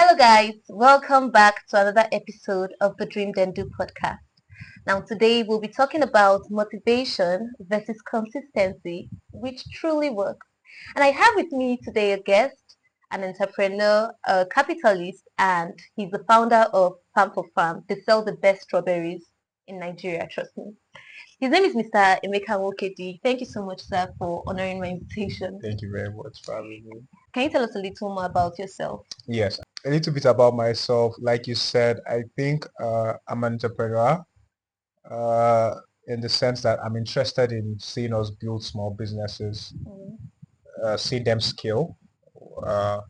Hello guys, welcome back to another episode of the Dream Then Do podcast. Now today we'll be talking about motivation versus consistency, which truly works. And I have with me today a guest, an entrepreneur, a capitalist, and he's the founder of Farm for Farm. They sell the best strawberries in Nigeria, trust me. His name is Mr. Emeka Nwokedi. Thank you so much, sir, for honoring my invitation. Thank you very much for having me. Can you tell us a little more about yourself? Yes, a little bit about myself. Like you said, I think I'm an entrepreneur uh, in the sense that I'm interested in seeing us build small businesses, Mm. see them scale. Uh,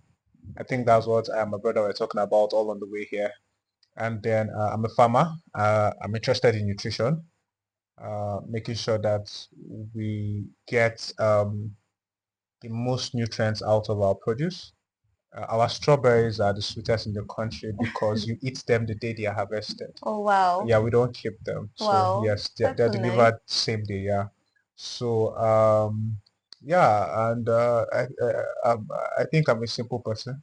I think that's what my brother were talking about all on the way here. And then I'm a farmer. I'm interested in nutrition, making sure that we get the most nutrients out of our produce. Our strawberries are the sweetest in the country because you eat them the day they are harvested. Oh wow. Yeah, we don't keep them. So Wow. yes, That's they're so nice. delivered same day. Yeah. So yeah, and I think I'm a simple person.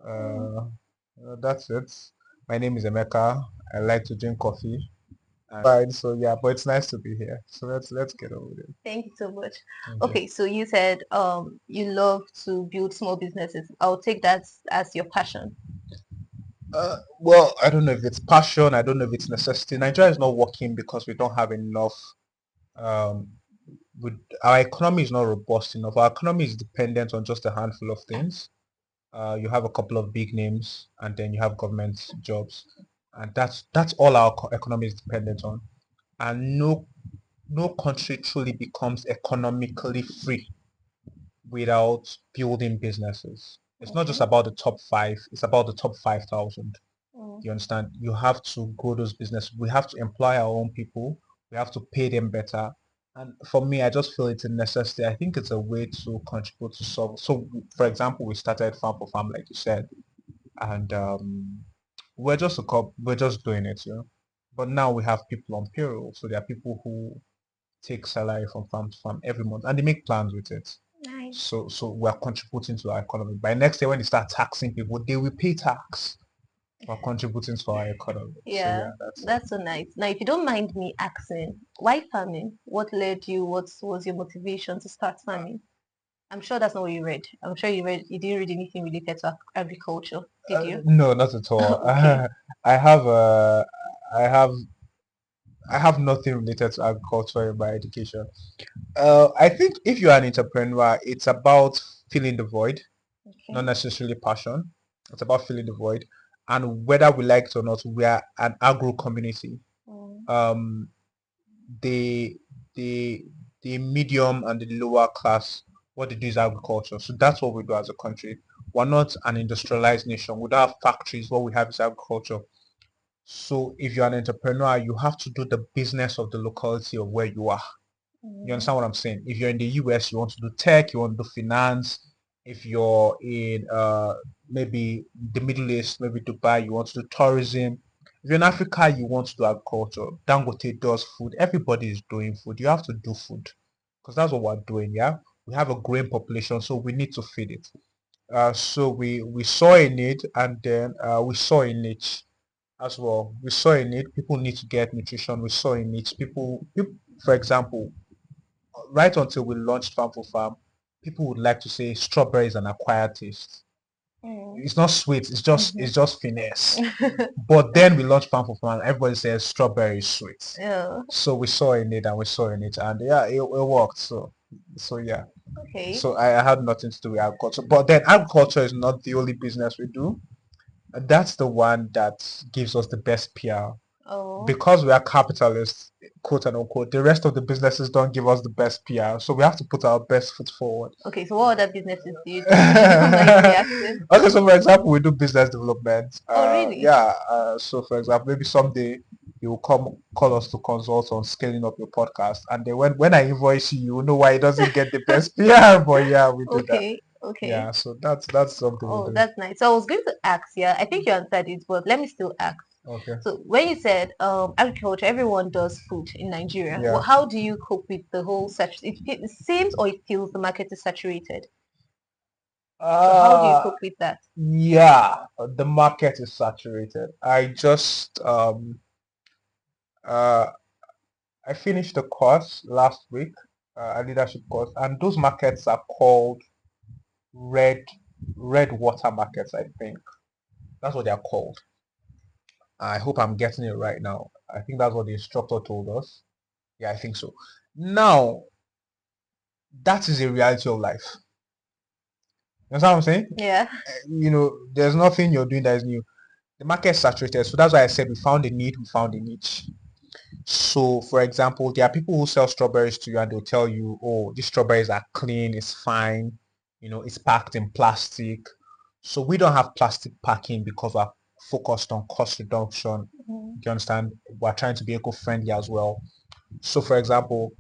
Mm. That's it. My name is Emeka. I like to drink coffee. Fine. So yeah, but it's nice to be here. So let's get over it. Thank you so much. Thank you. Okay, so you said you love to build small businesses. I'll take that as your passion. Well, I don't know if it's passion. I don't know if it's necessity. Nigeria is not working because we don't have enough. Um, with our economy is not robust enough. Our economy is dependent on just a handful of things. You have a couple of big names, and then you have government jobs, and that's all our economy is dependent on. And no country truly becomes economically free without building businesses. It's not just Okay. about the top five. It's about the top 5,000. Mm. You understand? You have to grow those business. We have to employ our own people. We have to pay them better. And for me, I just feel it's a necessity. I think it's a way to contribute to solve. So, for example, we started Farm for Farm, like you said, and we're just doing it, you know. But now we have people on payroll, so there are people who take salary from farm to farm every month, and they make plans with it. Nice. So we're contributing to our economy. By next year, when they start taxing people, they will pay tax. We're contributing to our economy. So Yeah, yeah, that's it. that's so nice. Now, if you don't mind me asking, why farming? What led you? What was your motivation to start farming? I'm sure that's not what you read. I'm sure you didn't read anything related to agriculture, did you? No, not at all. Okay. I have I have I have nothing related to agriculture in my education. I think if you're an entrepreneur, it's about filling the void, not Okay. necessarily passion. It's about filling the void, and whether we like it or not, we are an agro community. Mm. Um, the the the medium and the lower class, what they do is agriculture. So that's what we do as a country. We're not an industrialized nation. We don't have factories. What we have is agriculture. So if you're an entrepreneur, you have to do the business of the locality of where you are. You Mm. understand what I'm saying? If you're in the US, you want to do tech, you want to do finance. If you're in maybe the Middle East, maybe Dubai, you want to do tourism. If you're in Africa, you want to do agriculture. Dangote does food. Everybody is doing food. You have to do food because that's what we're doing. Yeah, we have a growing population, so we need to feed it. So we saw a need, and then we saw a niche as well. We saw a need. People need to get nutrition. We saw a niche. People, for example, right until we launched Farm for Farm, people would like to say strawberry is an acquired taste. Mm. It's not sweet. Mhm. It's just finesse. But then we launched Farm for Farm, and everybody says strawberry is sweet. Yeah. So we saw in it and we saw in it, and yeah, it worked. So yeah. Okay. So I had nothing to do with agriculture. But then agriculture is not the only business we do. That's the one that gives us the best PR Oh. because we are capitalists, quote and unquote. The rest of the businesses don't give us the best PR, so we have to put our best foot forward. Okay. So what other businesses do you do? If you don't mind me asking. Okay, so for example, we do business development. Oh, really? Yeah. So for example, maybe someday you will come call us to consult on scaling up your podcast, and then when I invoice you, you will know why it doesn't get the best PR. But yeah, we do that. Okay. Okay. Yeah, so that's something we Oh, do. that's nice. So I was going to ask, yeah, I think you answered it, but let me still ask. Okay. So when you said agriculture, everyone does food in Nigeria. Well, Yeah. how do you cope with the whole such? It seems or it feels the market is saturated. So how do you Uh, cope with that? yeah, the market is saturated. Uh, I finished the course last week, a leadership course, and those markets are called red red water markets, I think. That's what they are called. I hope I'm getting it right now. I think that's what the instructor told us. Yeah, I think so. Now, that is a reality of life. You understand what I'm saying? Yeah. There's nothing you're doing that is new. The market is saturated. So that's why I said we found a need, we found a niche. So, for example, there are people who sell strawberries to you and they'll tell you, oh, these strawberries are clean, it's fine, it's packed in plastic. So we don't have plastic packing because we're focused on cost reduction. Mhm. Do you understand? We're trying to be eco-friendly as well. So, for example,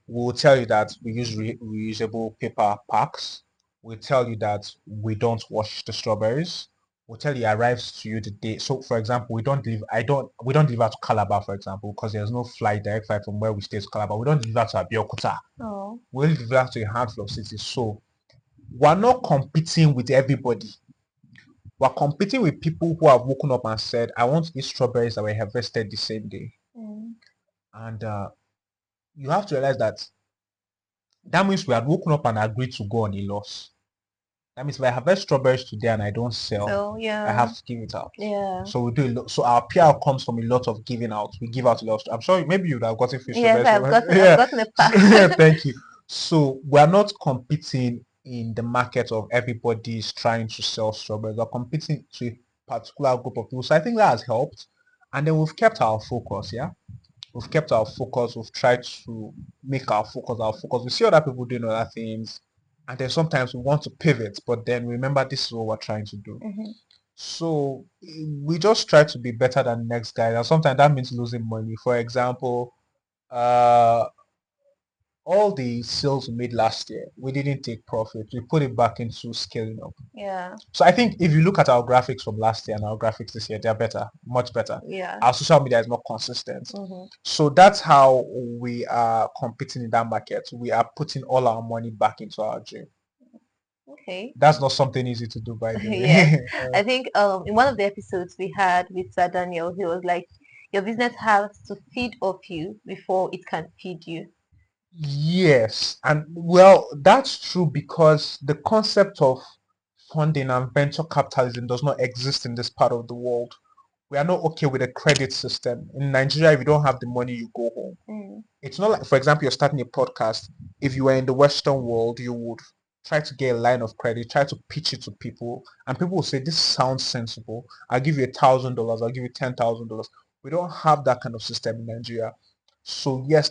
we'll tell you that we use reusable paper packs. We'll tell you that we don't wash the strawberries. We'll tell you it arrives to you the day. So, for example, we don't deliver to Calabar, for example, because there's no direct flight from where we stay to Calabar. We don't deliver to Abeokuta. Oh. We only deliver to a handful of cities. So, we're not competing with everybody. We're competing with people who have woken up and said, I want to eat strawberries that were harvested the same day. Mm. And you have to realize that that means we had woken up and agreed to go on a loss. That means if I harvest strawberries today and I don't sell, So I yeah. have to give it out. Yeah. So we do a lot. So our PR comes from a lot of giving out. We give out a lot. I'm sorry, maybe you'd have gotten free Yes, strawberries from I've yeah. gotten a pack. Yeah, thank you. So we're not competing in the market of everybody's trying to sell strawberries. We're competing to a particular group of people. So I think that has helped. And then we've kept our focus, yeah. We've kept our focus. We've tried to make our focus our focus. We see other people doing other things, and then sometimes we want to pivot, but then remember this is what we're trying to do. Mhm. So we just try to be better than the next guy, and sometimes that means losing money. For example, uh, all the sales we made last year, we didn't take profit. We put it back into scaling up. Yeah. So I think if you look at our graphics from last year and our graphics this year, they're better, much better. Yeah. Our social media is not consistent. Mhm. So that's how we are competing in that market. We are putting all our money back into our dream. Okay. That's not something easy to do, by the Yes. way. I think in one of the episodes we had with Sir Daniel, he was like, your business has to feed off you before it can feed you. Yes, and well, that's true because the concept of funding and venture capitalism does not exist in this part of the world. We are not okay with a credit system. In Nigeria, if you don't have the money, you go home. Mm. It's not like, for example, you're starting a podcast. If you were in the Western world, you would try to get a line of credit, try to pitch it to people, and people will say, this sounds sensible. I'll give you $1,000. I'll give you $10,000. We don't have that kind of system in Nigeria. So yes,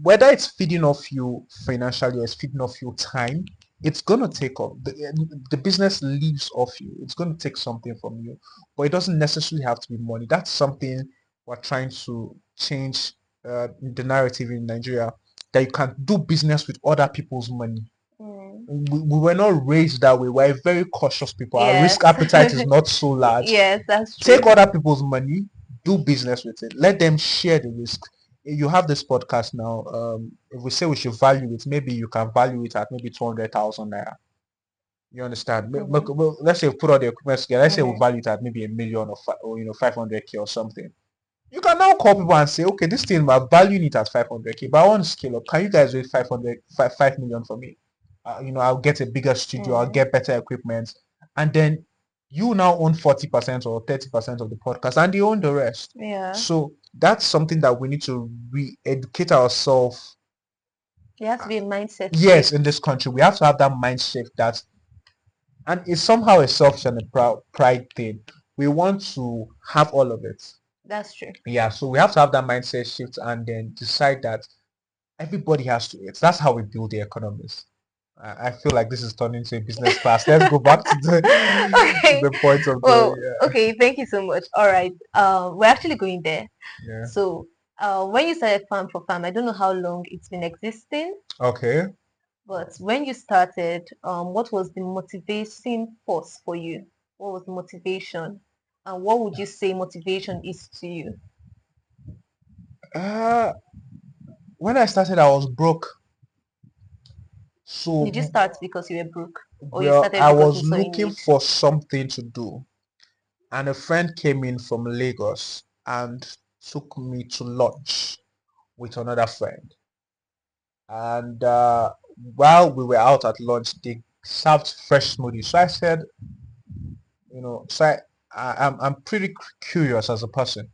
whether it's feeding off you financially or it's feeding off you time, it's gonna take off. The business lives off you. It's gonna take something from you, but it doesn't necessarily have to be money. That's something we're trying to change the narrative in Nigeria, that you can do business with other people's money. Mm. We were not raised that way. We're very cautious people. Our Yes. risk appetite is not so large. Yes, that's true. Take other people's money, do business with it. Let them share the risk. You have this podcast now. If we say we should value it, maybe you can value it at maybe 200,000 naira. You understand? Mhm. Well, let's say we put all the equipment together. Let's say we Mhm. value it at maybe a million or 500K or something. You can now call people and say, okay, this thing we're valuing it at 500K, but I want to scale up. Can you guys raise 5 million for me? I'll get a bigger studio, I'll Mm. get better equipment, and then you now own 40% or 30% of the podcast, and they own the rest. Yeah. So that's something that we need to re-educate ourselves. There has to be a mindset Yes, shift. in this country, we have to have that mind shift that, and it's somehow a selfish and a pride thing. We want to have all of it. That's true. Yeah, so we have to have that mindset shift and then decide that everybody has to eat. That's how we build the economies. I feel like this is turning into a business class. Let's go back to the Okay. the point of Well, the okay, thank you so much. All right. We're actually going there. yeah. So, when you started Farm for Farm, I don't know how long it's been existing, Okay. but when you started, what was the motivating force for you? What was the motivation? And what would you say motivation is to you? Uh when I started I was broke. Did you So start because you were broke? Or you Well, started I because was you saw a looking need? for something to do, and a friend came in from Lagos and took me to lunch with another friend. And while we were out at lunch, they served fresh smoothies. So I said, I'm pretty curious as a person.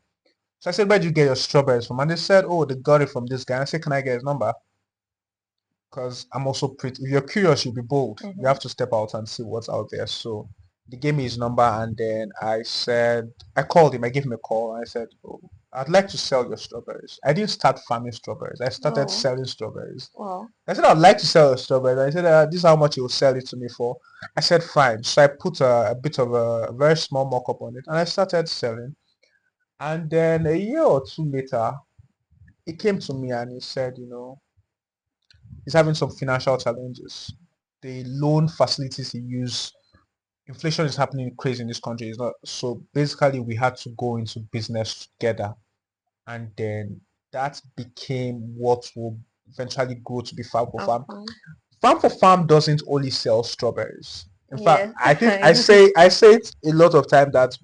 So I said, where did you get your strawberries from? And they said, oh, they got it from this guy. And I said, can I get his number? Because I'm also pretty. If you're curious, you'll be bold. You Mm-hmm. have to step out and see what's out there. So they gave me his number, and then I called him. I gave him a call. And I said, oh, I'd like to sell your strawberries. I didn't start farming strawberries. I started Oh, selling strawberries. well, I said, I'd like to sell your strawberries. I said, this is how much you will sell it to me for. I said, fine. So I put a bit of a very small mock-up on it, and I started selling. And then a year or two later, he came to me and he said, he's having some financial challenges. The loan facilities he used, inflation is happening crazy in this country. It's not so basically we had to go into business together, and then that became what will eventually grow to be farm for I'm farm. fine. Farm for farm doesn't only sell strawberries. In fact, Yes, I think I know. I say it a lot of time that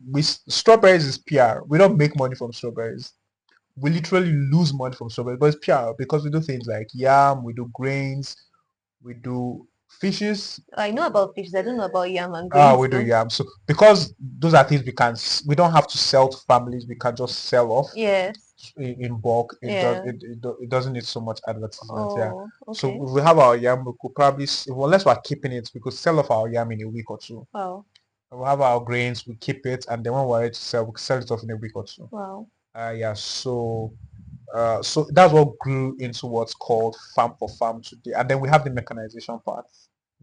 strawberries is PR. We don't make money from strawberries. We literally lose money from strawberries, but it's PR because we do things like yam, we do grains, we do fishes. I know about fishes. I don't know about yam and grains We do though. yam. So because those are things we don't have to sell to families. We can just sell off Yes. in bulk. Yeah. It doesn't need so much advertisement. Yeah. Oh, So okay. if we have our yam, we could probably, unless we're keeping it, we could sell off our yam in a week or two. Wow. We have our grains, we keep it, and then when we're ready to sell, we can sell it off in a week or two. Wow. Yeah. So that's what grew into what's called farm for farm today, and then we have the mechanization part.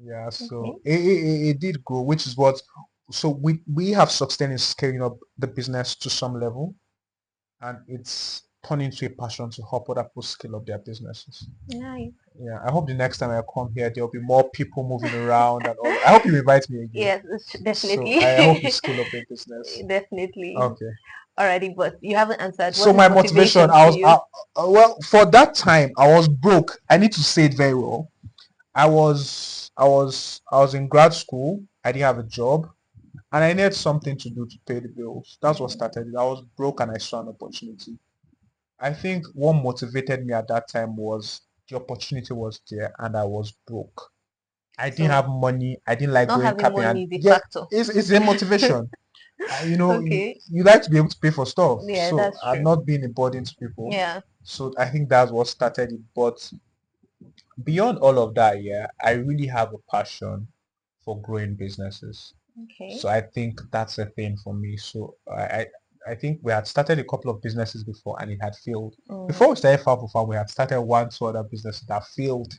Yeah, Okay. so it did grow, which is what. So we have sustained in scaling up the business to some level, and it's turned into a passion to help other people scale up their businesses. Nice. Yeah, I hope the next time I come here, there'll be more people moving around and all. I hope you invite me again. Yes, So I hope you definitely. scale up the business. Definitely. Okay. Alrighty, but you haven't answered. So What is my motivation, motivation to you? well, for that time, I was broke. I need to say it very well. I was in grad school. I didn't have a job, and I needed something to do to pay the bills. That's what Mhm. started it. I was broke, and I saw an opportunity. I think what motivated me at that time was the opportunity was there, and I was broke. I didn't So have money. I didn't like not going having camping, and money is a yeah, factor. it's a motivation. Okay. You like to be able to pay for stuff, Yeah, so that's I'm true. not being a burden to people. Yeah. So I think that's what started it. But beyond all of that, yeah, I really have a passion for growing businesses. Okay. So I think that's a thing for me. So I think we had started a couple of businesses before and it had failed. Before we Mm. started Farm for Farm, we had started one, two other businesses that failed.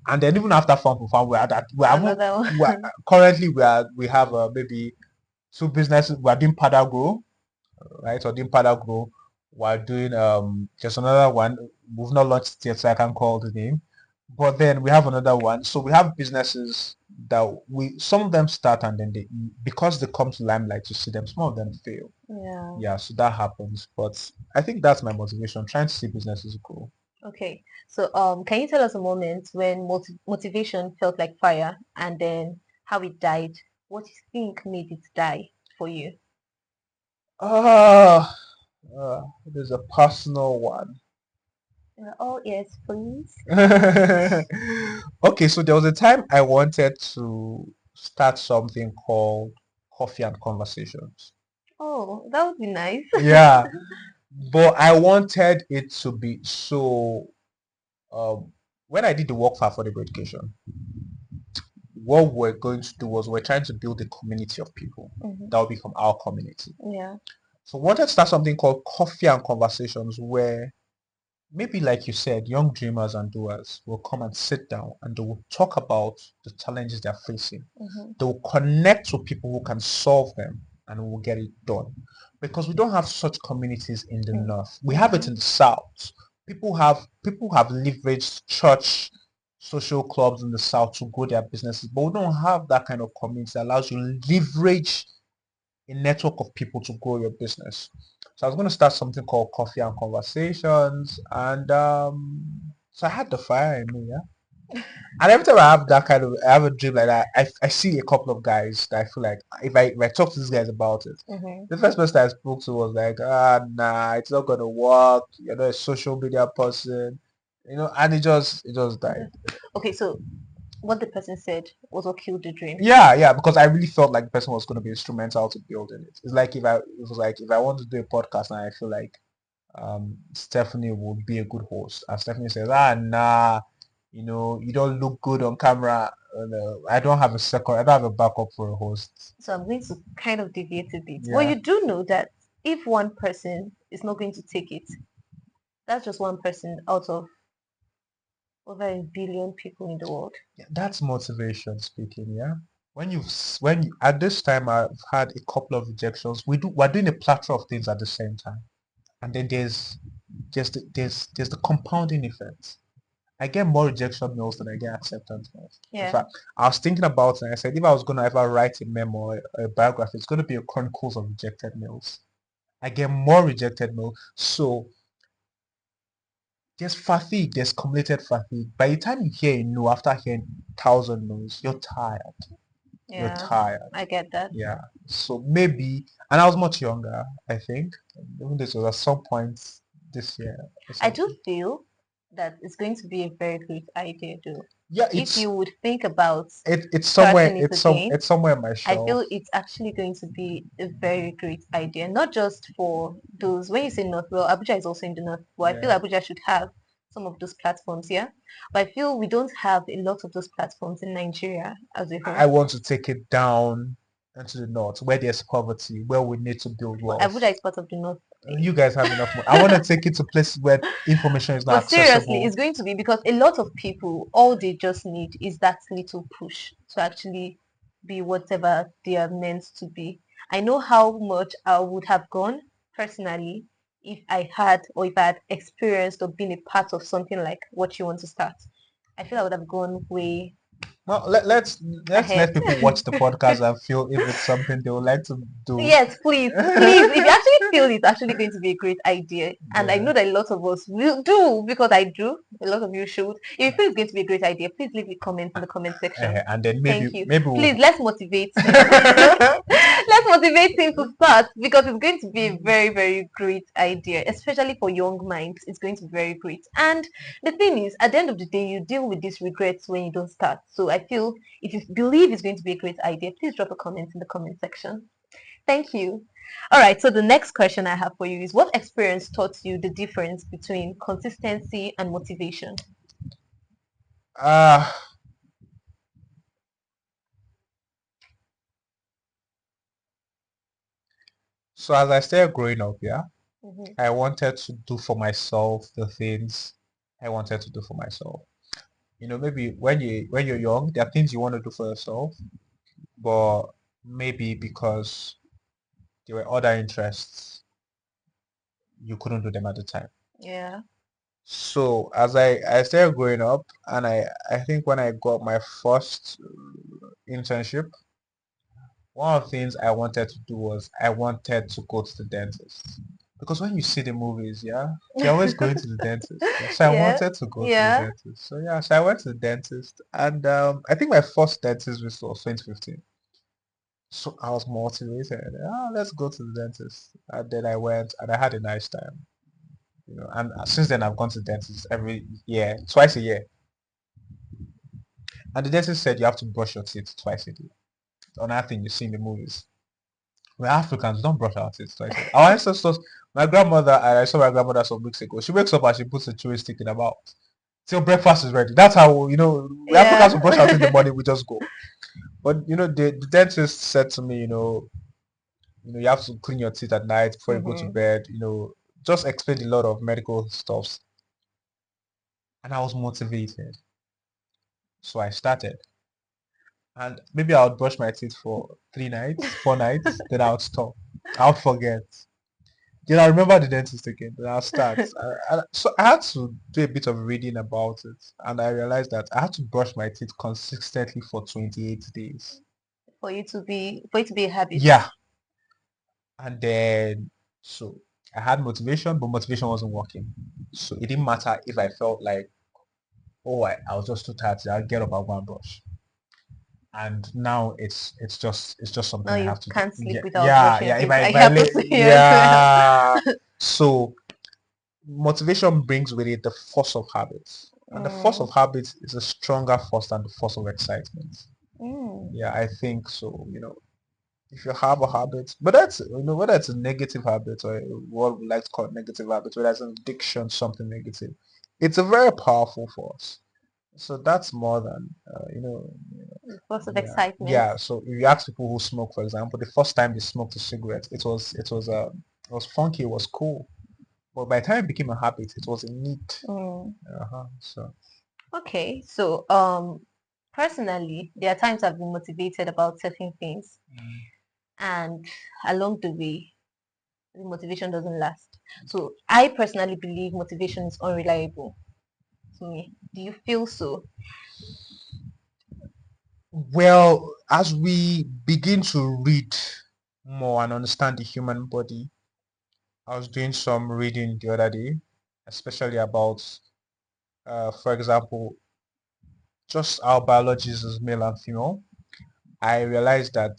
And then even after Farm for Farm, we haven't, Another one. currently we have maybe two businesses. We are doing Pada Grow, right? Or doing Pada Grow. We're doing just another one. We've not launched it yet, so I can't call the name. But then we have another one. So we have businesses that some of them start and then because they come to limelight to see them, some of them fail. Yeah. Yeah, so that happens. But I think that's my motivation, trying to see businesses grow. Okay. So can you tell us a moment when motivation felt like fire and then how it died? What do you think made it die for you? Ah, there's a personal one. Oh yes, please. Okay, so there was a time I wanted to start something called Coffee and Conversations. Oh, that would be nice. Yeah, but I wanted it to be so. When I did the work for affordable education, what we're going to do was we're trying to build a community of people Hmm. that will become our community. Yeah. So we wanted to start something called Coffee and Conversations where maybe like you said, young dreamers and doers will come and sit down and they will talk about the challenges they're facing. Hmm. They will connect with people who can solve them and we will get it done. Because we don't have such communities in the north. We have it Hmm. in the south. People have leveraged church social clubs in the south to grow their businesses, but we don't have that kind of community that allows you to leverage a network of people to grow your business. So I was going to start something called Coffee and Conversations, and so I had the fire in me. Yeah. And every time I have that kind of, I have a dream like that, I see a couple of guys that I feel like if I talk to these guys about it, Hmm. the first person I spoke to was like, nah, it's not gonna work. You're not a social media person, and it just died. Okay, so what the person said was what killed the dream. Yeah, yeah, because I really felt like the person was gonna be instrumental to building it. It's like if I want to do a podcast and I feel like Stephanie would be a good host. And Stephanie says, nah, you don't look good on camera. I don't have a second, I don't have a backup for a host. So I'm going to kind of deviate a bit. Well, Yeah. you do know that if one person is not going to take it, that's just one person out of over a billion people in the world. Yeah, that's motivation speaking, yeah. When you, at this time I've had a couple of rejections. We're doing a plethora of things at the same time. And then there's the compounding effect. I get more rejection mails than I get acceptance mails. In Yeah. fact, I was thinking about it and I said if I was gonna ever write a memo or a biography, it's gonna be a chronicles of rejected mails. I get more rejected mails. So there's fatigue, there's cumulated fatigue. By the time you hear a no after hearing 1,000 no's, you're tired. You're Yeah, tired. I get that. Yeah. So maybe, and I was much younger, I think. Even this was at some point this year or I do something. feel that it's going to be a very great idea though. Yeah, If you would think about it's somewhere starting it again, it's somewhere in my I shelf. feel it's actually going to be a very great idea, not just for those, when you say North, well, Abuja is also in the North, but I feel Yeah. Abuja should have some of those platforms, yeah? But I feel we don't have a lot of those platforms in Nigeria as a I whole. want to take it down into the north where there's poverty, where we need to build But wealth. Abuja is part of the North. You guys have enough money. I want to take it to places where information is not But seriously, accessible. it's going to be because a lot of people, all they just need is that little push to actually be whatever they are meant to be. I know how much I would have gone personally if I had or if I had experienced or been a part of something like what you want to start. I feel I would have gone way Well, let's ahead. let people watch the podcast and feel if it's something they would like to do. Yes, please, please. If you actually feel it's actually going to be a great idea, and I Yeah. know that a lot of us will do because I do, a lot of you should. If you feel it's going to be a great idea, please leave a comment in the comment section. And then maybe Thank you. maybe Please we'll let's motivate him. Let's motivate him to start because it's going to be a very, very great idea, especially for young minds. It's going to be very great. And the thing is, at the end of the day, you deal with these regrets when you don't start. So I feel if you believe it's going to be a great idea, please drop a comment in the comment section. Thank you. All right, so the next question I have for you is what experience taught you the difference between consistency and motivation? uh so as I started growing up, yeah, Hmm. I wanted to do for myself the things I wanted to do for myself. Maybe when you're young, there are things you want to do for yourself, but maybe because there were other interests, you couldn't do them at the time. Yeah. So as I started growing up, and I think when I got my first internship, one of the things I wanted to do was I wanted to go to the dentist. Because when you see the movies, yeah, they're always going to the dentist. Yeah. So I Yeah. wanted to go to the Yeah. dentist. So yeah, so I went to the dentist, and I think my first dentist visit was 2015. So I was motivated. Let's go to the dentist. And then I went, and I had a nice time. And since then I've gone to the dentist every year, twice a year. And the dentist said you have to brush your teeth twice a day. Another thing you see in the movies. We're Africans, we don't brush our teeth twice a day. Our ancestors, my grandmother, and I saw my grandmother some weeks ago. She wakes up and she puts a chewing stick in her mouth till breakfast is ready. That's how we Africans will Yeah. brush our teeth in the morning. We just go. But the dentist said to me, you have to clean your teeth at night before you go to Hmm. bed. Just explained a lot of medical stuffs, and I was motivated. So I started. And maybe I would brush my teeth for 3 nights, 4 nights, then I would stop. I'll forget. Then I remember the dentist again. Then I'll start. So I had to do a bit of reading about it, and I realized that I had to brush my teeth consistently for 28 days. For it to be a habit. Yeah, and then so I had motivation, but motivation wasn't working. So it didn't matter if I felt like oh, I was just too tired today. I'll get up, I'll go and brush. And now it's just Now something I you have to do. can't sleep Yeah, without yeah, brushing your yeah. If teeth. I I if I have the lay, same as well. yeah. So motivation brings with it the force of habits. And the force Mm, of habits is a stronger force than the force of excitement. mm, Yeah, I think so. If you have a habit, but that's whether it's a negative habit or what we like to call negative habit, whether it's an addiction, something negative, it's a very powerful force. So that's more than lots of yeah, excitement. yeah. So if you ask people who smoke, for example, the first time they smoked a cigarette, it was funky, it was cool. But by the time it became a habit, it was a need. Mm. So Okay, so personally, there are times I've been motivated about certain things, and along the way, the motivation doesn't last. So I personally believe motivation is unreliable to me. Do you feel so? well, as we begin to read more and understand the human body, I was doing some reading the other day, especially about, for example, just our biologies as male and female. I realized that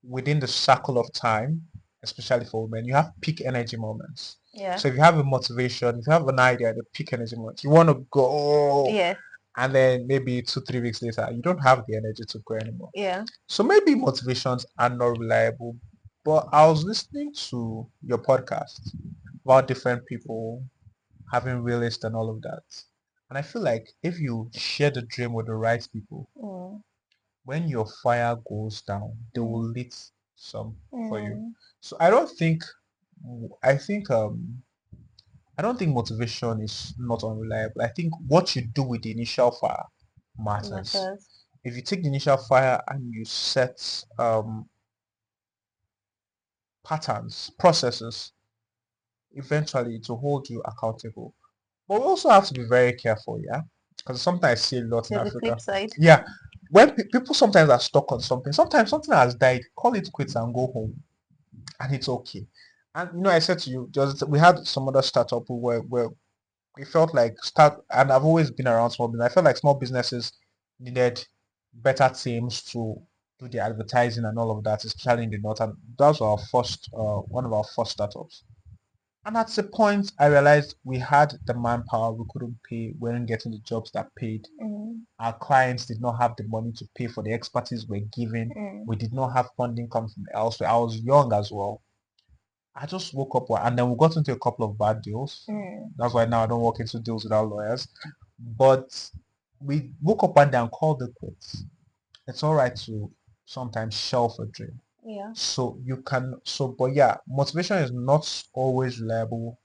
within the circle of time, especially for women, you have peak energy moments. Yeah. So if you have a motivation, if you have an idea, the peak energy moment, you want to go, Yes. and then maybe 2, 3 weeks later, you don't have the energy to go anymore. Yeah. So maybe motivations are not reliable. But I was listening to your podcast about different people having realists and all of that. And I feel like if you share the dream with the right people, Mm. when your fire goes down, they will Mm. lit some for you. Mm. So I think I don't think motivation is not unreliable. I think what you do with the initial fire matters. Matters. If you take the initial fire and you set patterns, processes, eventually to hold you accountable. But we also have to be very careful, yeah? Because sometimes I see a lot in There's a Africa. flip side. Yeah, when people sometimes are stuck on something, sometimes something has died, call it quits and go home, and it's okay. And I said to you, we had some other startup where we felt like and I've always been around small business. I felt like small businesses needed better teams to do the advertising and all of that, especially in the north. And that was our first, one of our first startups. And at the point, I realized we had the manpower we couldn't pay, we weren't getting the jobs that paid. Mm. Our clients did not have the money to pay for the expertise we're giving. Mm. We did not have funding come from elsewhere. I was young as well. I just woke up and then we got into a couple of bad deals. Mm. That's why now I don't walk into deals without lawyers. But we woke up one day and called it quits. It's all right to sometimes shelf a dream. Yeah. So you can, but yeah, motivation is not always reliable.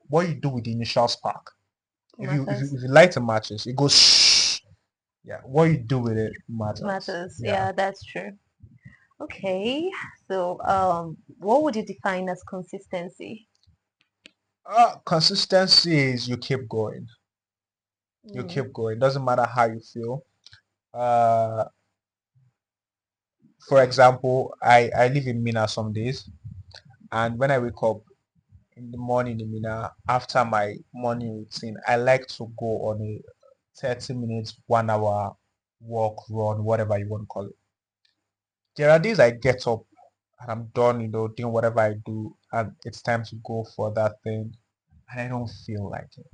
What you do with the initial spark. If you if you, Matters. if you light a matches, it goes shh. Yeah, what you do with it matters. Matters. Yeah. Yeah, that's true. Okay. So, what would you define as consistency? Consistency is you keep going. You Mm. keep going. Doesn't matter how you feel. Uh, for example, I live in Mina some days, and when I wake up in the morning in Mina, after my morning routine, I like to go on a 30 minutes, 1 hour walk, run, whatever you want to call it. There are days I get up and I'm done, doing whatever I do, and it's time to go for that thing, and I don't feel like it.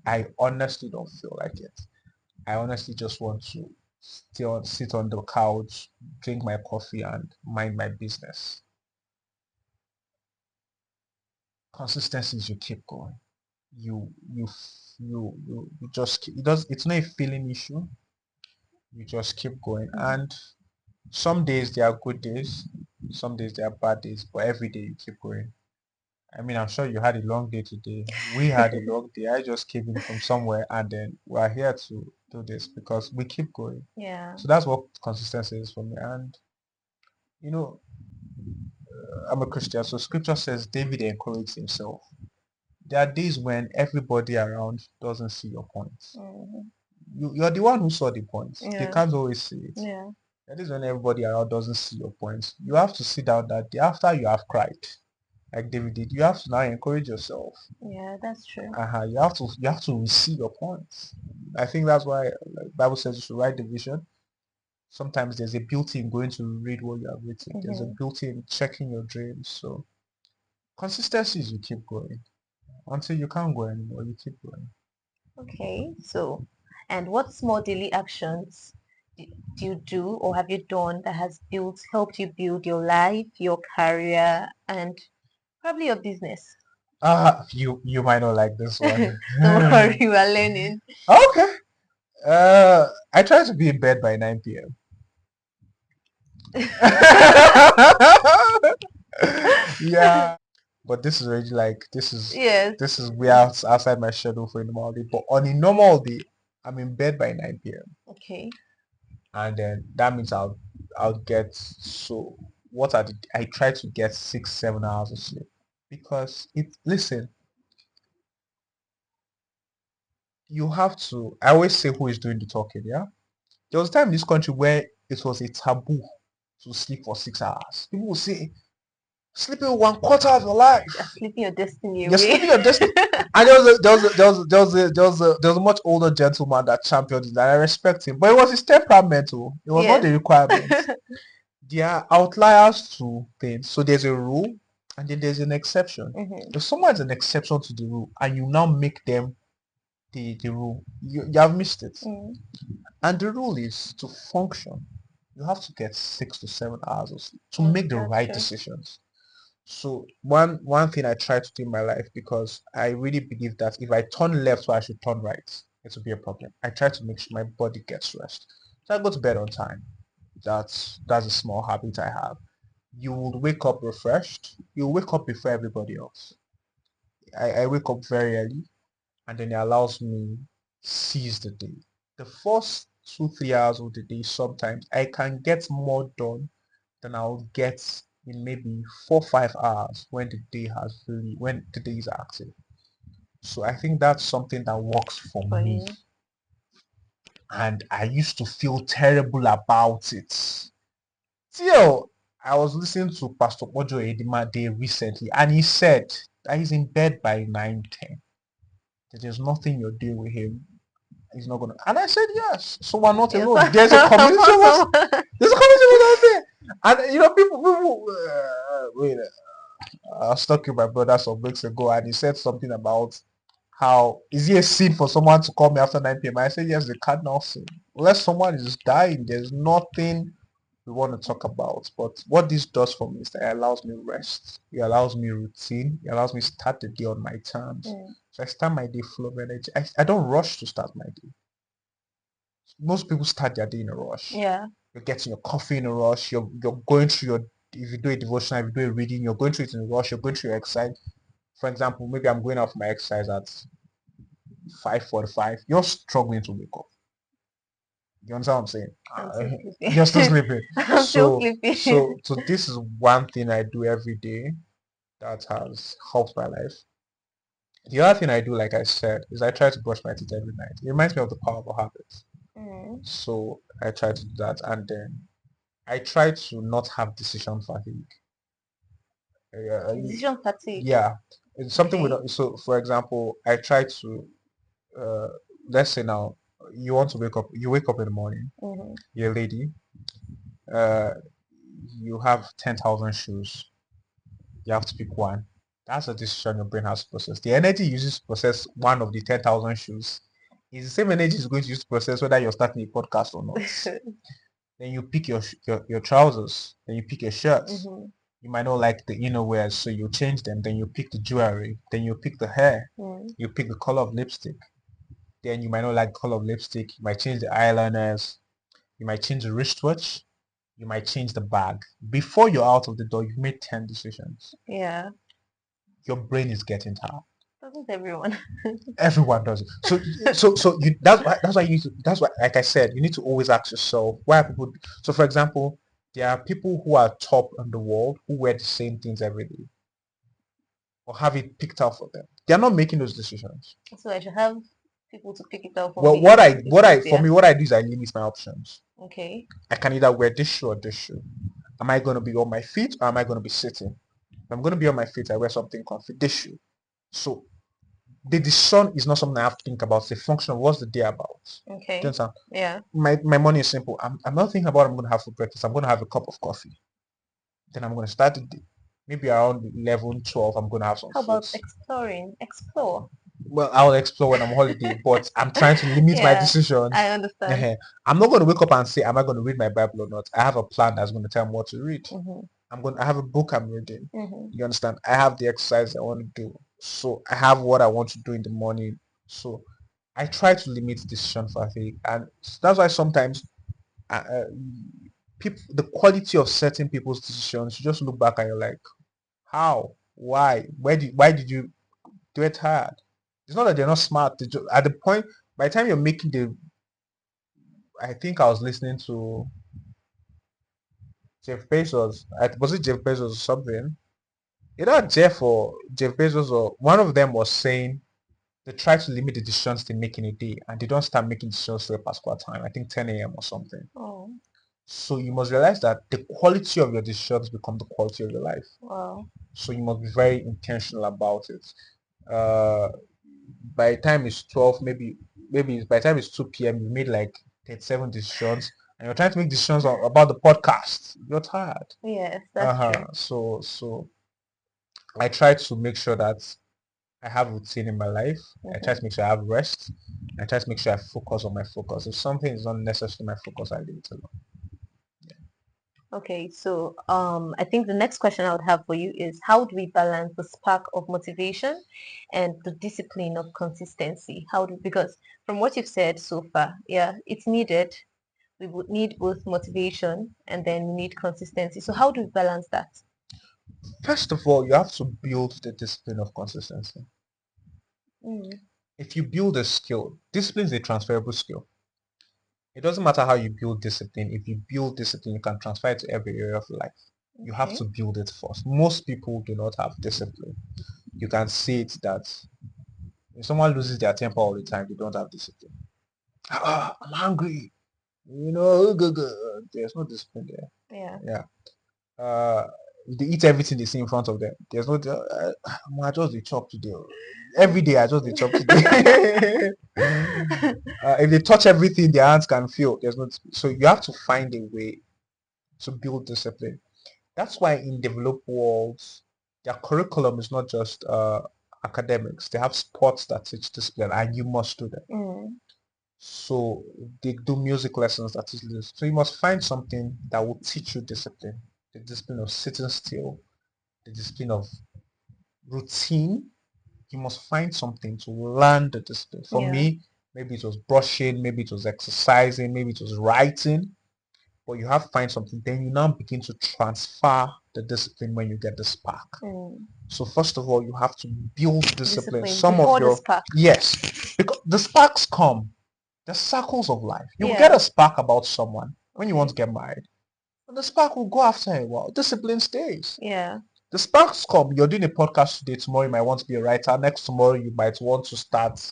I honestly don't feel like it. I honestly just want to sit on the couch, drink my coffee, and mind my business. Consistency is you keep going. You just keep, it's not a feeling issue. You just keep going, Mm. and some days there are good days, some days there are bad days, but every day you keep going. I mean, I'm sure you had a long day today. We had a long day. I just came in from somewhere, and then we're here to do this because we keep going. Yeah. So that's what consistency is for me. And you know, I'm a Christian, so Scripture says David encouraged himself. There are days when everybody around doesn't see your points. Mm. You're the one who saw the points. They Yeah. can't always see it. Yeah. That is when everybody around doesn't see your points. You have to sit down that day after you have cried. like David did, you have to now encourage yourself. Yeah, that's true. You have to receive your points. I think that's why Bible says you should write the vision. Sometimes there's a beauty in going to read what you have written. There's a Mm-hmm. beauty in checking your dreams. So consistency is you keep going until you can't go anymore. You keep going. Okay, so, and what small daily actions do you do or have you done that has helped you build your life, your career, and probably your business? You might not like this one. Don't worry, we are learning. Okay. I try to be in bed by 9 p.m. Yeah, but this is already like Yes. this is way outside my schedule for a normal day. But on a normal day, I'm in bed by 9 p.m. Okay. and then that means I'll get so what are the I try to get 6 7 hours of sleep because it listen you have to I always say who is doing the talking, yeah. There was a time in this country where it was a taboo to sleep for 6 hours. People will say sleeping 1/4 of your life. You're sleeping your destiny You're away. sleeping your destiny. And there was a much older gentleman that championed it, and I respect him. But it was his temperament, oh. It was not Yes. the requirement. There are outliers to things. So there's a rule and then there's an exception. Mm-hmm. If someone is an exception to the rule and you now make them the rule, you have missed it. Mm. And the rule is to function. You have to get 6 to 7 hours of sleep to Mm, make the that's right true. decisions. So one thing I try to do in my life because I really believe that if I turn left so I should turn right, it will be a problem. I try to make sure my body gets rest. So I go to bed on time. That's a small habit I have. You will wake up refreshed. You'll wake up before everybody else. I wake up very early and then it allows me seize the day. The first 2 3 hours of the day sometimes I can get more done than I'll get in maybe 4 5 hours when the day is active. So I think that's something that works for For me. you. And I used to feel terrible about it. Still, I was listening to Pastor Ojo Edima Day recently, and he said that he's in bed by 9 10. That there's nothing you're doing with him. He's not gonna. And I said yes. So we're not Yes. alone. There's a community of us. There's a community of us out there. And people. Wait. I was talking to my brother some weeks ago, and he said something about how is it a sin for someone to call me after 9 p.m. I said yes, the cardinal sin. Unless someone is dying, there's nothing we want to talk about. But what this does for me is that it allows me rest. It allows me routine. It allows me start the day on my terms. Mm. So I start my day full of energy. I don't rush to start my day. Most people start their day in a rush. Yeah. You're getting your coffee in a rush. You're going through your if you do a devotional, if you do a reading, you're going through it in a rush. You're going through your exercise. For example, maybe I'm going out for my exercise at 5:45. You're struggling to wake up. You understand what I'm saying? I'm still You're still sleeping. sleeping. I'm still So, sleeping. so this is one thing I do every day that has helped my life. The other thing I do, like I said, is I try to brush my teeth every night. It reminds me of the power of habits. Mm. So I try to do that, and then I try to not have decision fatigue. Uh, Decision fatigue. yeah, it's something we Okay. don't. So, for example, I try to uh, let's say now you wake up in the morning, Mm-hmm. you're a lady, uh, you have 10,000 shoes, you have to pick one. That's a decision your brain has to process. The energy you use to process one of the 10,000 shoes is the same energy it's going to use to process whether you're starting a podcast or not. Then you pick your trousers, then you pick your shirts. Mm-hmm. You might not like the innerwear, so you change them. Then you pick the jewelry, then you pick the hair, Mm. you pick the color of lipstick. Then you might not like the color of lipstick. You might change the eyeliners. You might change the wristwatch. You might change the bag. Before you're out of the door, you've made 10 decisions. Yeah. Your brain is getting tired. Doesn't everyone? Everyone does it. That's why you need to, that's why, like I said, you need to always ask yourself, why are people, so for example, there are people who are top in the world who wear the same things every day or have it picked out for them. They're not making those decisions. So I should have people to pick it up for Well, me if it's for easier. me, what I do is I limit my options. Okay. I can either wear this shoe or this shoe. Am I going to be on my feet or am I going to be sitting? If I'm going to be on my feet, I wear something comfy. They should. So the decision is not something I have to think about. It's a function of what's the day about. Do you Okay. understand? Yeah. My morning is simple. I'm not thinking about what I'm going to have for breakfast. I'm going to have a cup of coffee. Then I'm going to start the day. Maybe around 11, 12, I'm going to have some How about fruits. exploring? Explore. Well, I'll explore when I'm on holiday, but I'm trying to limit my Yeah, I decisions. understand. I'm not going to wake up and say, am I going to read my Bible or not? I have a plan that's going to tell me what to read. Mm-hmm. I have a book I'm reading. Mm-hmm. You understand? I have the exercise I want to do. So I have what I want to do in the morning. So I try to limit decision fatigue. And that's why sometimes people, the quality of certain people's decisions, you just look back and you're like, how? Why? Why did you do it hard? It's not that they're not smart. At the point, by the time you're making I think I was listening to Jeff Bezos. Was it Jeff Bezos or something? Either Jeff Bezos or one of them was saying they try to limit the decisions they make in a day and they don't start making decisions to a particular time. I think 10 a.m. or something. Oh, So you must realize that the quality of your decisions become the quality of your life. wow. So you must be very intentional about it. Uh, by the time it's 12, maybe by the time it's 2 p.m. you made like 37 decisions and you're trying to make decisions about the podcast. You're tired. Yes, that's true. So I try to make sure that I have routine in my life. I try to Mm-hmm. make sure I have rest. I try to make sure I focus on my focus. If something is not necessary my focus, I leave it alone. Okay, so I think the next question I would have for you is how do we balance the spark of motivation and the discipline of consistency? Because from what you've said so far, yeah, it's needed. We would need both motivation and then we need consistency. So how do we balance that? First of all, you have to build the discipline of consistency. Mm, If you build a skill, discipline is a transferable skill. It doesn't matter how you build discipline. If you build discipline, you can transfer it to every area of life. You have okay. to build it first. Most people do not have discipline. You can see it that if someone loses their temper all the time, they don't have discipline. I'm hungry. There's no discipline there. Yeah. Yeah. Uh, they eat everything they see in front of them. There's no, I just the chop today. Every day I just the chop today. If they touch everything their hands can feel, there's no. So you have to find a way to build discipline. That's why in developed worlds, their curriculum is not just academics. They have sports that teach discipline, and you must do them. Mm, So they do music lessons that teach this. So you must find something that will teach you discipline. The discipline of sitting still, the discipline of routine. You must find something to learn the discipline. For yeah. me, maybe it was brushing, maybe it was exercising, maybe it was writing, but you have to find something. Then you now begin to transfer the discipline when you get the spark. Mm, So first of all, you have to build discipline. discipline Some of before the your, spark. yes, because the sparks come, the circles of life. You will get Yeah. a spark about someone when you want Okay. to get married. And the spark will go after a while. Discipline stays. Yeah. The sparks come. You're doing a podcast today. Tomorrow you might want to be a writer. Next tomorrow you might want to start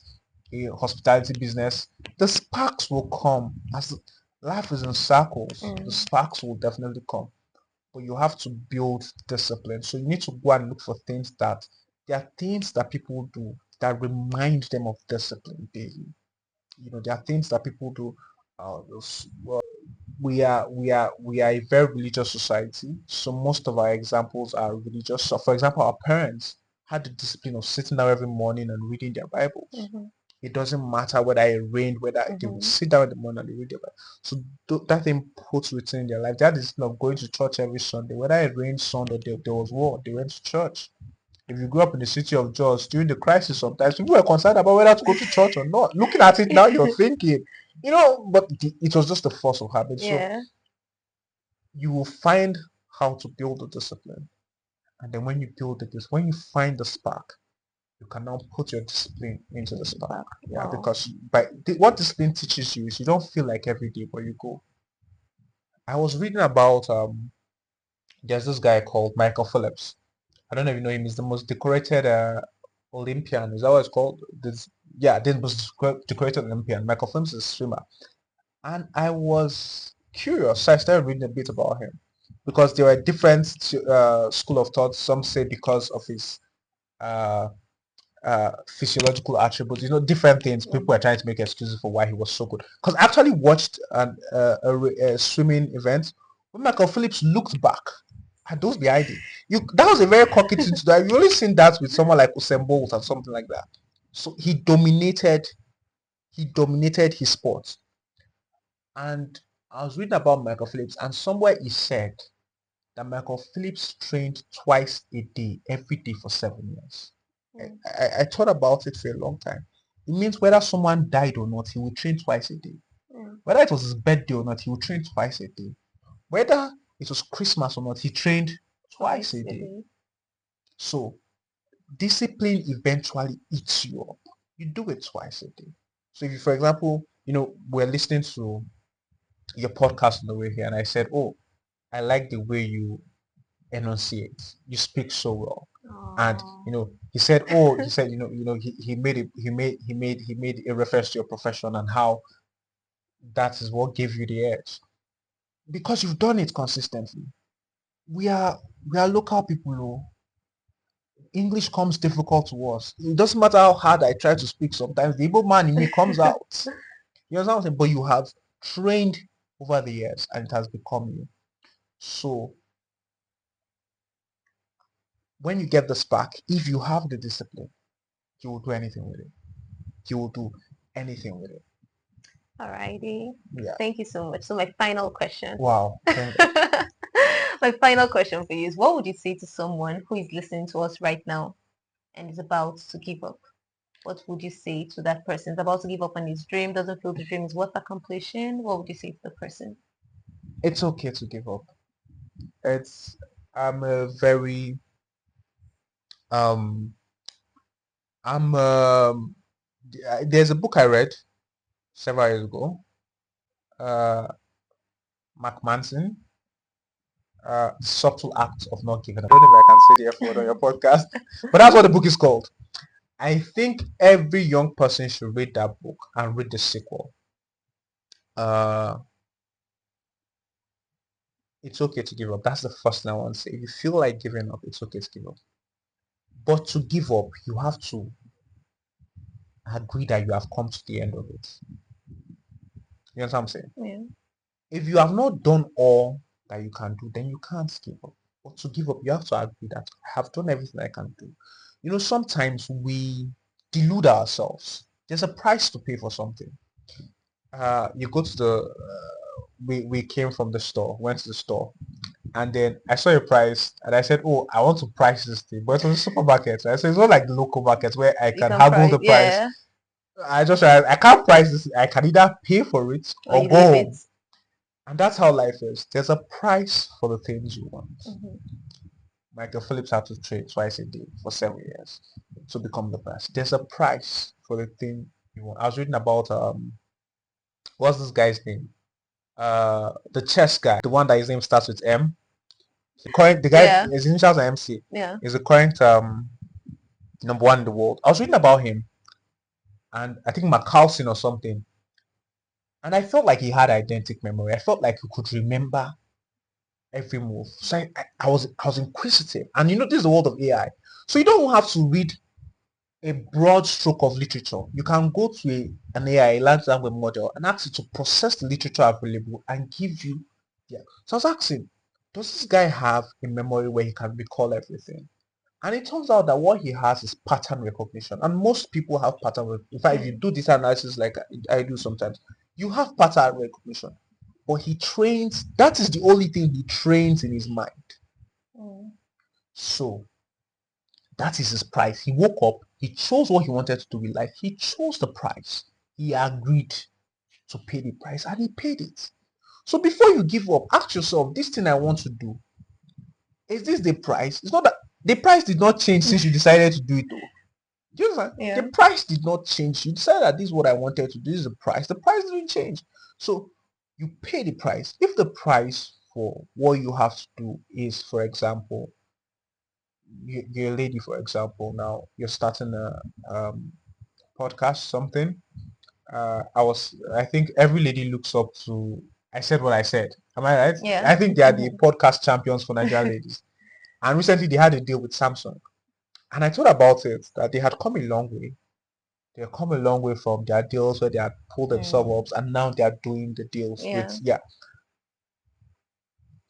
a hospitality business. The sparks will come as life is in circles. The Mm, sparks will definitely come, but you have to build discipline. So you need to go and look for things that there are things that people do that remind them of discipline daily. There are things that people do. We are a very religious society, so most of our examples are religious. So, for example, our parents had the discipline of sitting down every morning and reading their Bibles. mm-hmm, It doesn't matter whether it rained, whether they would mm-hmm. sit down in the morning and they read their Bible. So that thing puts routine in their life. That is not going to church every Sunday. Whether it rained Sunday, there was war, they went to church. If you grew up in the city of Jos during the crisis, sometimes people were concerned about whether to go to church or not. Looking at it now, you're thinking, but it was just a force of habit. So Yeah. you will find how to build the discipline. And then when you build it, when you find the spark, you can now put your discipline into the Into the spark. spark. Yeah, Wow. because what discipline teaches you is you don't feel like every day, but you go. I was reading about there's this guy called Michael Phillips. I don't know if you know him. He's the most decorated Olympian. Is that what it's called? Yeah, the most decorated Olympian. Michael Phillips is a swimmer. And I was curious, so I started reading a bit about him. because there are different school of thought. Some say because of his uh, physiological attributes, different things. People are Mhm. trying to make excuses for why he was so good. Because I actually watched a swimming event when Michael Phillips looked back at those behind him. That was a very cocky thing to do. I've only seen that with someone like Usain Bolt or something like that. So he dominated. He dominated his sport. And I was reading about Michael Phillips, and somewhere he said that Michael Phillips trained twice a day, every day for 7 years. Mm. I thought about it for a long time. It means whether someone died or not, he would train twice a day. Mm. Whether it was his birthday or not, he would train twice a day. Whether it was Christmas or not, he trained twice Twice a a day. day. So discipline eventually eats you up. You do it twice a day. So if you, for example, we're listening to your podcast on the way here, and I said, "Oh, I like the way you enunciate. You speak so well." And Oh. he said, he made it, he made a reference to your profession and how that is what gave you the edge because you've done it consistently. We are we are local people, oh. English comes difficult to us. It doesn't matter how hard I try to speak. Sometimes the Igbo man in me comes out. You understand what I'm saying? But you have trained over the years, and it has become you. So when you get the spark, if you have the discipline, you will do anything with it. You will do anything with it. Alrighty. Yeah. Thank you so much. So my final question. Wow. Thank God. My final question for you is what would you say to someone who is listening to us right now and is about to give up? What would you say to that person? Is about to give up on his dream, doesn't feel the dream is worth accomplishing? What would you say to the person? It's okay to give up. It's I'm a very um I'm there's a book I read several years ago. Uh Mark Manson, Subtle Act of Not Giving Up. I don't know if I can say the F word on your podcast, but that's what the book is called. I think every young person should read that book and read the sequel. Uh it's okay to give up. That's the first thing I want to say. If you feel like giving up, it's okay to give up. But to give up, you have to agree that you have come to the end of it. You know what I'm saying? Yeah. If you have not done all that you can do, then you can't give up. But to give up, you have to agree that I have done everything I can do. Sometimes we delude ourselves. There's a price to pay for something. You go to we came from the store, went to the store, and then I saw a price, and I said, "Oh, I want to price this thing," but it was a supermarket. So I said, "It's not like the local markets where I You can can haggle price, the price." yeah, I just realized I can't price this. I can either pay for it or or you go leave it. home. And that's how life is. There's a price for the things you want. Hmm. Michael Phillips had to trade twice a day for 7 years to become the best. There's a price for the thing you want. I was reading about what's this guy's name? The chess guy, the one that his name starts with M. The guy, Yeah, his initials are MC. yeah. Is the current number one in the world. I was reading about him, and I think McCalson or something, and I felt like he had eidetic memory. I felt like he could remember every move. So I was inquisitive, and this is the world of AI. So you don't have to read a broad stroke of literature. You can go to an AI, large language model, and ask it to process the literature available and give you. Yeah. So I was asking, does this guy have a memory where he can recall everything? And it turns out that what he has is pattern recognition. And most people have pattern recognition. In fact, if you Mm. do this analysis like I do sometimes, you have pattern recognition. But he trains, that is the only thing he trains in his mind. Mm. So that is his price. He woke up, he chose what he wanted to do with life. He chose the price. He agreed to pay the price and he paid it. So before you give up, ask yourself, this thing I want to do, is this the price? It's not that the price did not change since you decided to do it though. Do you understand? The Yeah. price did not change. You decided that this is what I wanted to do. This is the price. The price didn't change. So you pay the price. If the price for what you have to do is, for example, you're a lady, for example, now you're starting a podcast, something. I think every lady looks up to, I said what I said. Am I right? Yeah. I think they are the podcast champions for Nigerian ladies. And recently they had a deal with Samsung. And I thought about it that they had come a long way. They have come a long way from their deals where they had pulled themselves up, and now they are doing the deals with, Yeah. yeah.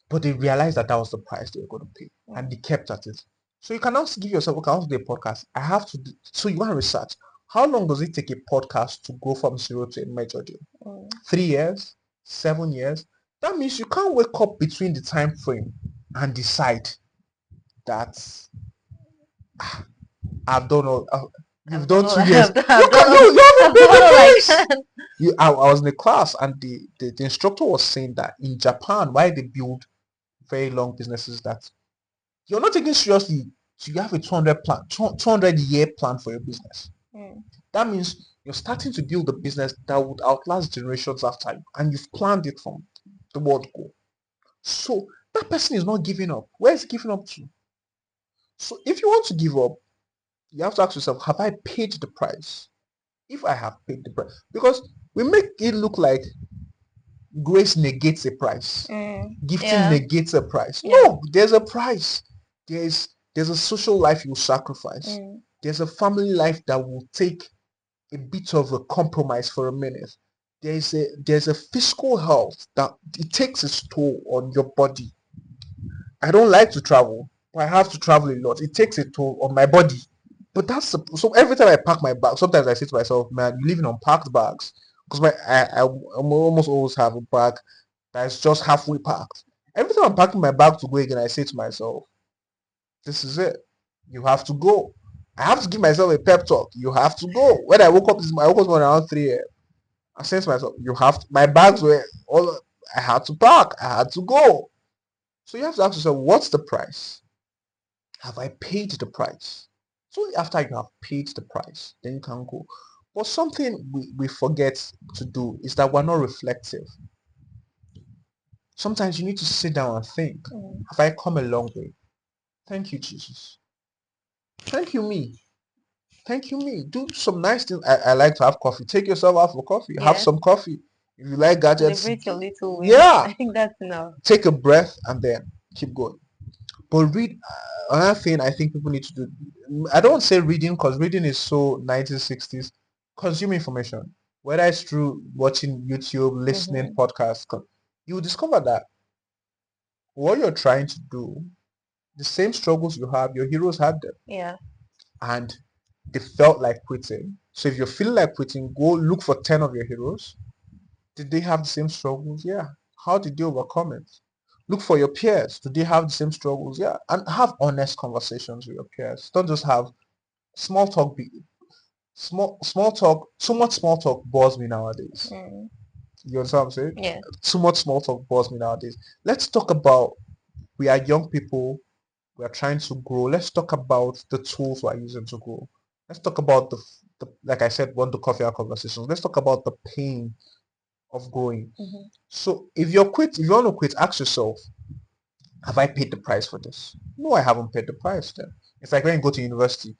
But they realized that that was the price they were going to pay, and they Mm. kept at it. So you can also give yourself, okay, I want to do a podcast. I have to do, so you want to research. How long does it take a podcast to go from zero to a major deal? Mm. 3 years, 7 years. That means you can't wake up between the time frame and decide that I've done all. You've I've done done all two I years. have done. You I've done can all, you haven't I've paid done the all I price. can. I was in the class and the instructor was saying that in Japan, why they build very long businesses, that you're not taking seriously. So you have a 200-year plan for your business. Mm. That means you're starting to build a business that would outlast generations after you, and you've planned it from the word go. So that person is not giving up. Where is he giving up to? So if you want to give up, you have to ask yourself, have I paid the price? If I have paid the price, because we make it look like grace negates a price, Mm. gifting Yeah. negates a price. Yeah. No, there's a price. There's a social life you sacrifice. Mm. There's a family life that will take a bit of a compromise for a minute. There's a physical health that it takes its toll on your body. I don't like to travel, but I have to travel a lot. It takes a toll on my body. But so every time I pack my bag, sometimes I say to myself, man, you're living on packed bags. Because I almost always have a bag that's just halfway packed. Every time I'm packing my bag to go again, I say to myself, this is it. You have to go. I have to give myself a pep talk. You have to go. When I woke up around 3 a.m. I said to myself, you have to, my bags were all, I had to pack. I had to go. So you have to ask yourself, what's the price? Have I paid the price? So after you have paid the price, then you can go. But something we forget to do is that we're not reflective. Sometimes you need to sit down and think, Mm. have I come a long way? Thank you, Jesus. Thank you, me. Thank you, me. Do some nice things. I like to have coffee. Take yourself out for coffee. Have Yes. some coffee. If you like gadgets, Celebrate your little wins. yeah. I think that's enough. Take a breath and then keep going. But read, another thing I think people need to do. I don't say reading because reading is so 1960s. Consume information, whether it's through watching YouTube, listening Mm-hmm. podcasts. You will discover that what you're trying to do, the same struggles you have, your heroes had them, Yeah. and they felt like quitting. So if you're feeling like quitting, go look for 10 of your heroes. Did they have the same struggles? Yeah. How did they overcome it? Look for your peers. Do they have the same struggles? Yeah. And have honest conversations with your peers. Don't just have small talk. Small talk. Too much small talk bores me nowadays. Mm. You understand what I'm saying? Yeah. Too much small talk bores me nowadays. Let's talk about, we are young people. We are trying to grow. Let's talk about the tools we are using to grow. Let's talk about the like I said, one of the coffee hour conversations. Let's talk about the pain of growing. Mm-hmm. So if you want to quit, ask yourself, have I paid the price for this? No, I haven't paid the price then. It's like when you go to university,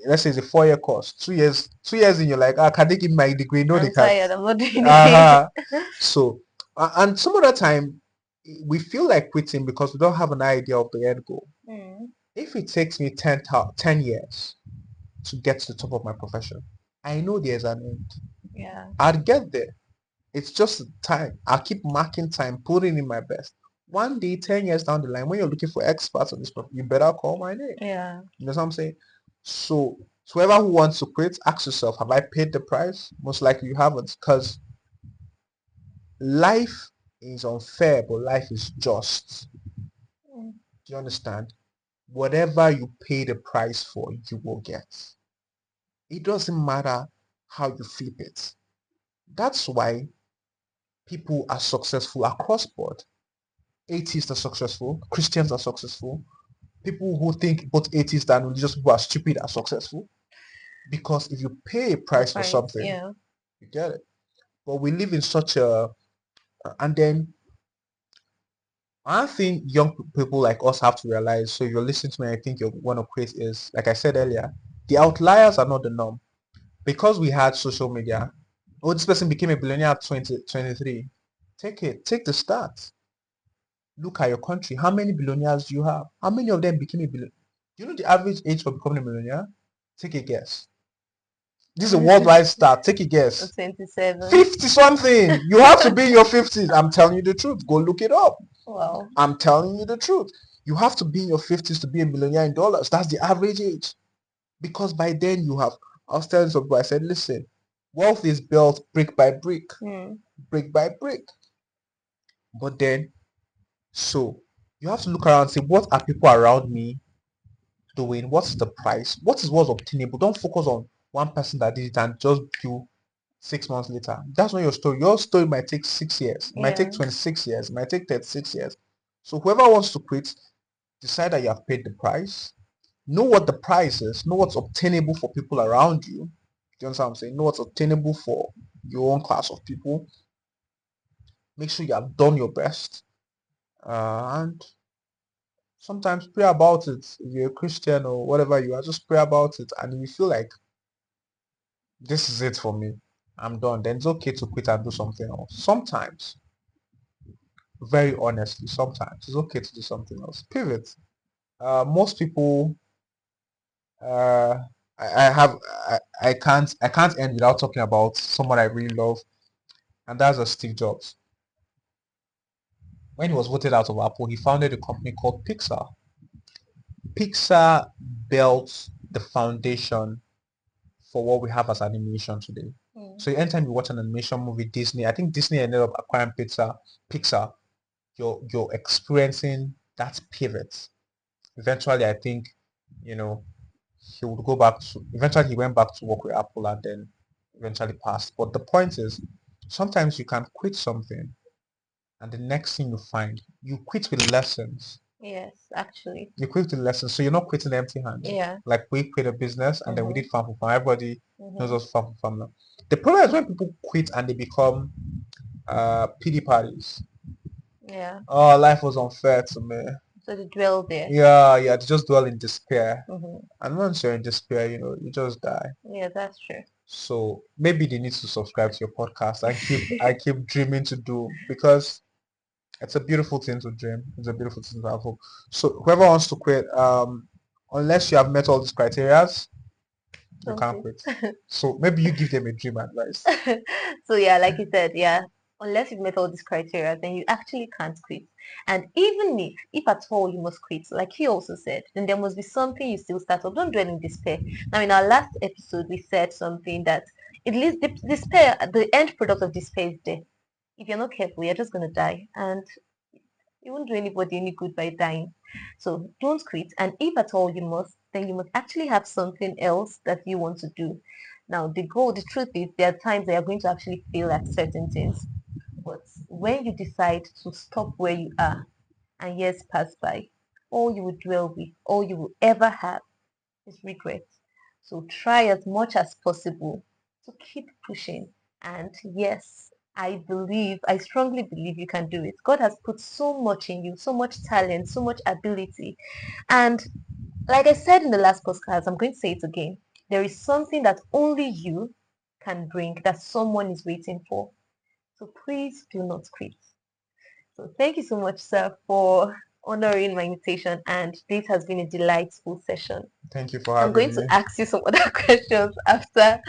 let's say it's a 4-year course, 2 years in, you're like, can they give me my degree? No, they I'm can't. tired. I'm not doing it. Uh-huh. So, and some other time, we feel like quitting because we don't have an idea of the end goal. Mm. If it takes me 10 years to get to the top of my profession, I know there's an end. Yeah. I'd get there. It's just time. I'll keep marking time, putting in my best. One day, 10 years down the line, when you're looking for experts on this stuff, you better call my name. Yeah. You know what I'm saying? So, whoever who wants to quit, ask yourself, have I paid the price? Most likely you haven't, because life is unfair, but life is just. Mm. Do you understand? Whatever you pay the price for, you will get. It doesn't matter how you flip it. That's why people are successful across board. Atheists are successful, Christians are successful, people who think both atheists and religious people are stupid are successful. Because if you pay a The price for price. something, Yeah. you get it. But we live in such a, and then I think young people like us have to realize, so if you're listening to me, I think you want to quit is, like I said earlier, the outliers are not the norm. Because we had social media, oh, this person became a billionaire at 20, 23. Take it. Take the stats. Look at your country. How many billionaires do you have? How many of them became a billionaire? Do you know the average age for becoming a millionaire? Take a guess. This is a worldwide stat. Take a guess. 27. 50 something. You have to be in your 50s. I'm telling you the truth. Go look it up. Wow. I'm telling you the truth. You have to be in your 50s to be a millionaire in dollars. That's the average age. Because by then you have, I was telling some people, I said, listen, wealth is built brick by brick, brick by brick. But then, so you have to look around and say, what are people around me doing? What's the price? What is what's obtainable? Don't focus on one person that did it and just do 6 months later. That's not your story. Your story might take 6 years. It might take 26 years. It might take 36 years. So whoever wants to quit, decide that you have paid the price. Know what the price is. Know what's obtainable for people around you. Do you understand what I'm saying? Know what's obtainable for your own class of people. Make sure you have done your best. And sometimes pray about it. If you're a Christian or whatever you are, just pray about it. And if you feel like this is it for me, I'm done, then it's okay to quit and do something else. Sometimes, very honestly, sometimes it's okay to do something else. Pivot. Most people, uh, I have, I can't end without talking about someone I really love, and that's Steve Jobs. When he was voted out of Apple, he founded a company called Pixar. Pixar built the foundation for what we have as animation today. So anytime you watch an animation movie, Disney, I think Disney ended up acquiring Pixar, you're experiencing that pivot. Eventually, I think, you know, eventually he went back to work with Apple and then eventually passed. But the point is, sometimes you can quit something and the next thing you find, you quit with lessons. Yes, actually. You quit with lessons, so you're not quitting empty-handed. Yeah. Like we quit a business and then we did farm for farm. Everybody knows us farm for farm now. The problem is when people quit and they become pity parties. Yeah. Oh, life was unfair to me. So they dwell there. Yeah, they just dwell in despair. And once you're in despair, you just die. Yeah, that's true. So maybe they need to subscribe to your podcast and keep dreaming to do, because it's a beautiful thing to dream. It's a beautiful thing to have hope. So whoever wants to quit, unless you have met all these criterias, you can't quit. So maybe you give them a dream advice. So yeah, like you said, yeah, unless you've met all these criteria, then you actually can't quit. And even if at all you must quit, like he also said, then there must be something you still start up. Don't dwell in despair. Now, in our last episode, we said something that it leads despair. The end product of despair is death. If you're not careful, you're just gonna die, and you won't do anybody any good by dying. So don't quit. And if at all you must, then you must actually have something else that you want to do. Now, the truth is, there are times that you're going to actually fail at certain things. But when you decide to stop where you are and years pass by, all you will dwell with, all you will ever have is regret. So try as much as possible to keep pushing. And yes, I strongly believe you can do it. God has put so much in you, so much talent, so much ability. And like I said in the last podcast, I'm going to say it again. There is something that only you can bring that someone is waiting for. So please do not quit. So thank you so much, sir, for honoring my invitation. And this has been a delightful session. Thank you for having I'm going me. to ask you some other questions after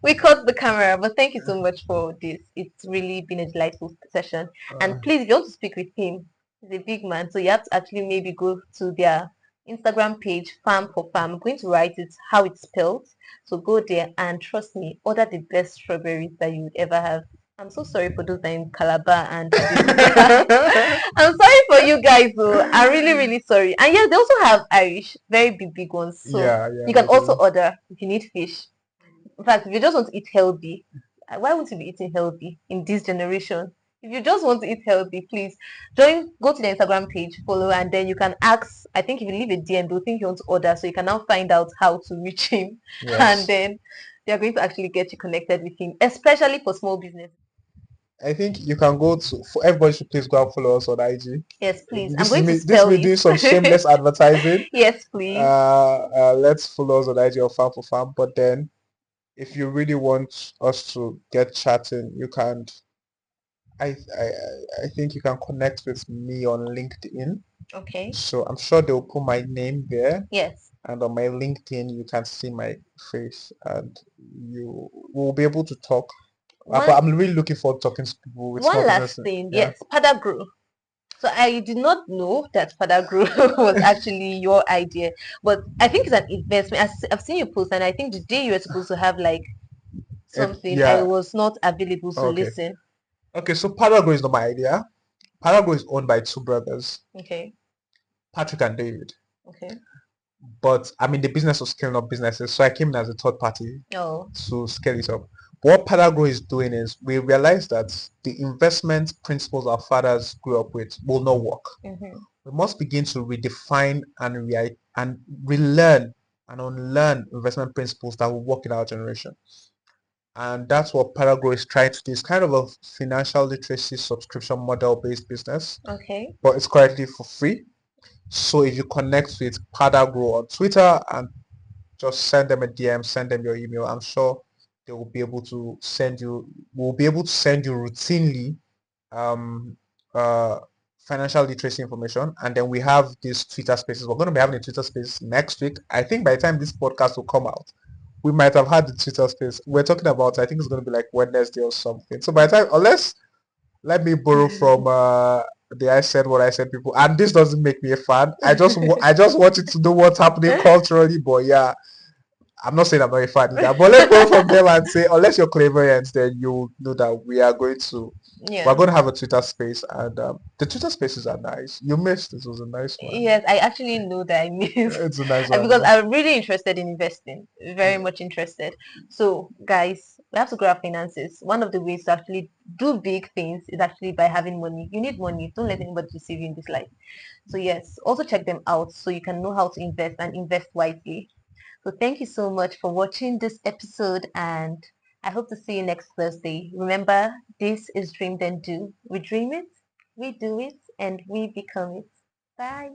we cut the camera, but thank you so much for this. It's really been a delightful session. And please, if you want to speak with him, he's a big man, so you have to actually maybe go to their Instagram page, Farm for Farm. I'm going to write it how it's spelled. So go there and trust me, order the best strawberries that you would ever have. I'm so sorry for those that are in Calabar and I'm sorry for you guys though. I'm really, really sorry. And yes, they also have Irish, very big ones. So you can also order if you need fish. In fact, if you just want to eat healthy, why won't you be eating healthy in this generation? If you just want to eat healthy, please go to the Instagram page, follow, and then you can ask. I think if you leave a DM, they'll think you want to order, so you can now find out how to reach him, and then they are going to actually get you connected with him, especially for small business. I think you can go to, for everybody should please go and follow us on IG. Yes, please. This is me doing some shameless advertising. Yes, please. Let's follow us on IG or Farm for Farm. But then, if you really want us to get chatting, you can I think you can connect with me on LinkedIn. Okay. So I'm sure they'll put my name there, Yes. and on my LinkedIn you can see my face, and you will be able to talk. But One I'm really looking forward to talking to people with small one last businesses. thing. Yeah. Yes, Padagro. So I did not know that Padagro was actually your idea, but I think it's an investment. I've seen you post, and I think the day you were supposed to have like something, I Yeah. was not available to Okay. listen. Okay. So Paraguay is not my idea. Paraguay is owned by two brothers, Okay. Patrick and David. Okay. But I'm in the business of scaling up businesses, so I came in as a third party Oh. to scale it up. What Paraguay is doing is we realize that the investment principles our fathers grew up with will not work. Mm-hmm. We must begin to redefine and relearn and unlearn investment principles that will work in our generation. And that's what Paraguay is trying to do. It's kind of a financial literacy subscription model based business, Okay. but it's currently for free. So if you connect with Paraguay on Twitter and just send them a DM, send them your email, I'm sure they will be able to send you, will be able to send you routinely um, uh, financial literacy information. And then we have these Twitter spaces. We're going to be having a Twitter space next week. I think by the time this podcast will come out, we might have had the Twitter space. We're talking about, I think it's going to be like Wednesday or something. So by the time, unless, let me borrow from the I said what I said people, and this doesn't make me a fan. I just wanted to know what's happening culturally, but yeah, I'm not saying I'm not a fan either, but let's go from them and say, unless you're clairvoyant, then you know that we're Yeah. going to have a Twitter space, and the Twitter spaces are nice. You missed this was a nice one. Yes, I actually know that I missed It's a nice one. because I'm really interested in investing, very much interested. So, guys, we have to grow our finances. One of the ways to actually do big things is actually by having money. You need money. Don't let anybody deceive you in this life. So, yes, also check them out so you can know how to invest and invest wisely. So, thank you so much for watching this episode, and I hope to see you next Thursday. Remember, this is Dream Then Do. We dream it, we do it, and we become it. Bye.